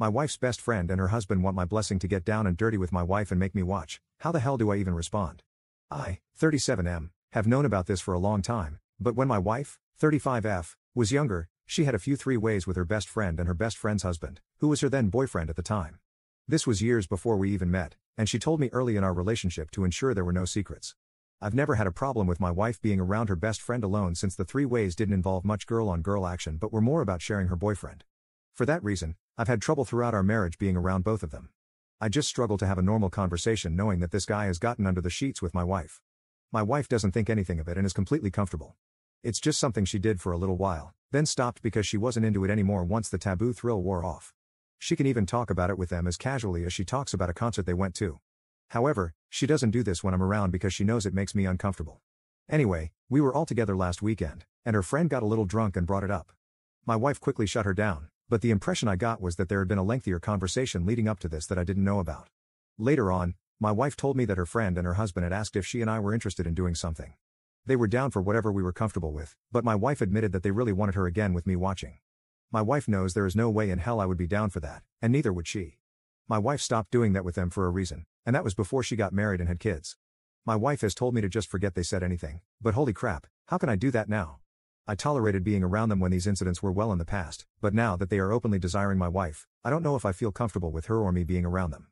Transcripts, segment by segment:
My wife's best friend and her husband want my blessing to get down and dirty with my wife and make me watch. How the hell do I even respond? I, 37M, have known about this for a long time, but when my wife, 35F, was younger, she had a few three-ways with her best friend and her best friend's husband, who was her then boyfriend at the time. This was years before we even met, and she told me early in our relationship to ensure there were no secrets. I've never had a problem with my wife being around her best friend alone since the three-ways didn't involve much girl-on-girl action but were more about sharing her boyfriend. For that reason, I've had trouble throughout our marriage being around both of them. I just struggle to have a normal conversation knowing that this guy has gotten under the sheets with my wife. My wife doesn't think anything of it and is completely comfortable. It's just something she did for a little while, then stopped because she wasn't into it anymore once the taboo thrill wore off. She can even talk about it with them as casually as she talks about a concert they went to. However, she doesn't do this when I'm around because she knows it makes me uncomfortable. Anyway, we were all together last weekend, and her friend got a little drunk and brought it up. My wife quickly shut her down, but the impression I got was that there had been a lengthier conversation leading up to this that I didn't know about. Later on, my wife told me that her friend and her husband had asked if she and I were interested in doing something. They were down for whatever we were comfortable with, but my wife admitted that they really wanted her again with me watching. My wife knows there is no way in hell I would be down for that, and neither would she. My wife stopped doing that with them for a reason, and that was before she got married and had kids. My wife has told me to just forget they said anything, but holy crap, how can I do that now? I tolerated being around them when these incidents were well in the past, but now that they are openly desiring my wife, I don't know if I feel comfortable with her or me being around them.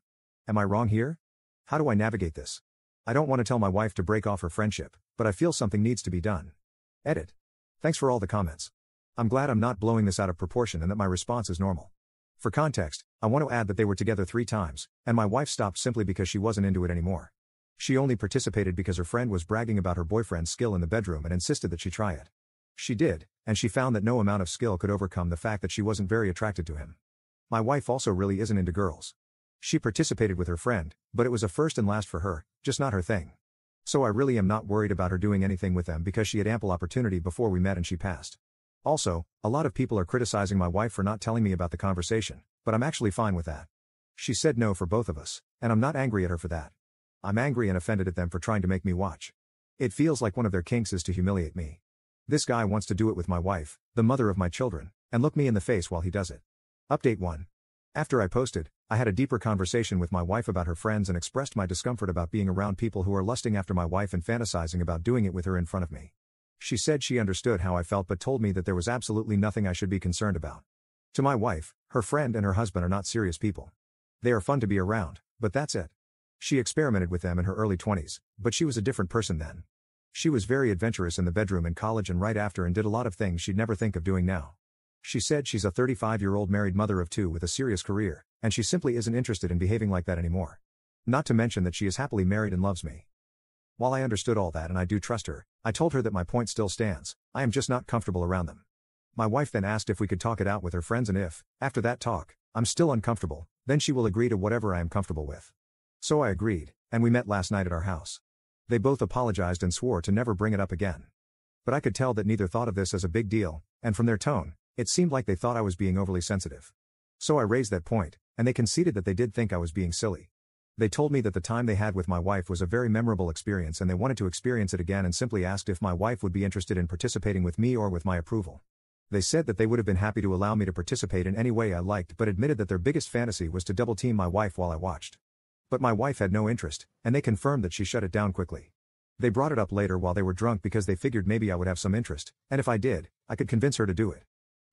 Am I wrong here? How do I navigate this? I don't want to tell my wife to break off her friendship, but I feel something needs to be done. Edit. Thanks for all the comments. I'm glad I'm not blowing this out of proportion and that my response is normal. For context, I want to add that they were together 3 times, and my wife stopped simply because she wasn't into it anymore. She only participated because her friend was bragging about her boyfriend's skill in the bedroom and insisted that she try it. She did, and she found that no amount of skill could overcome the fact that she wasn't very attracted to him. My wife also really isn't into girls. She participated with her friend, but it was a first and last for her, just not her thing. So I really am not worried about her doing anything with them because she had ample opportunity before we met and she passed. Also, a lot of people are criticizing my wife for not telling me about the conversation, but I'm actually fine with that. She said no for both of us, and I'm not angry at her for that. I'm angry and offended at them for trying to make me watch. It feels like one of their kinks is to humiliate me. This guy wants to do it with my wife, the mother of my children, and look me in the face while he does it. Update 1. After I posted, I had a deeper conversation with my wife about her friends and expressed my discomfort about being around people who are lusting after my wife and fantasizing about doing it with her in front of me. She said she understood how I felt but told me that there was absolutely nothing I should be concerned about. To my wife, her friend and her husband are not serious people. They are fun to be around, but that's it. She experimented with them in her early 20s, but she was a different person then. She was very adventurous in the bedroom in college and right after and did a lot of things she'd never think of doing now. She said she's a 35-year-old married mother of 2 with a serious career, and she simply isn't interested in behaving like that anymore. Not to mention that she is happily married and loves me. While I understood all that and I do trust her, I told her that my point still stands, I am just not comfortable around them. My wife then asked if we could talk it out with her friends and if, after that talk, I'm still uncomfortable, then she will agree to whatever I am comfortable with. So I agreed, and we met last night at our house. They both apologized and swore to never bring it up again. But I could tell that neither thought of this as a big deal, and from their tone, it seemed like they thought I was being overly sensitive. So I raised that point, and they conceded that they did think I was being silly. They told me that the time they had with my wife was a very memorable experience and they wanted to experience it again and simply asked if my wife would be interested in participating with me or with my approval. They said that they would have been happy to allow me to participate in any way I liked but admitted that their biggest fantasy was to double-team my wife while I watched. But my wife had no interest, and they confirmed that she shut it down quickly. They brought it up later while they were drunk because they figured maybe I would have some interest, and if I did, I could convince her to do it.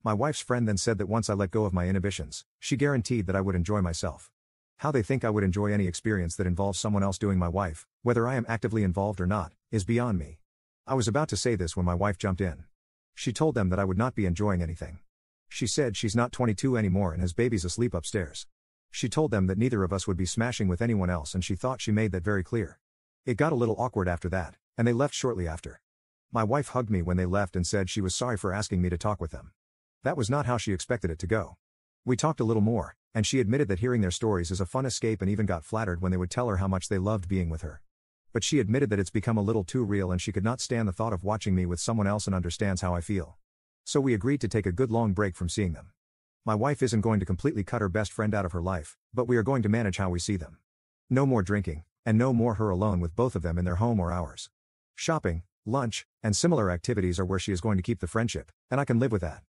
My wife's friend then said that once I let go of my inhibitions, she guaranteed that I would enjoy myself. How they think I would enjoy any experience that involves someone else doing my wife, whether I am actively involved or not, is beyond me. I was about to say this when my wife jumped in. She told them that I would not be enjoying anything. She said she's not 22 anymore and has babies asleep upstairs. She told them that neither of us would be smashing with anyone else and she thought she made that very clear. It got a little awkward after that, and they left shortly after. My wife hugged me when they left and said she was sorry for asking me to talk with them. That was not how she expected it to go. We talked a little more, and she admitted that hearing their stories is a fun escape and even got flattered when they would tell her how much they loved being with her. But she admitted that it's become a little too real and she could not stand the thought of watching me with someone else and understands how I feel. So we agreed to take a good long break from seeing them. My wife isn't going to completely cut her best friend out of her life, but we are going to manage how we see them. No more drinking, and no more her alone with both of them in their home or ours. Shopping, lunch, and similar activities are where she is going to keep the friendship, and I can live with that.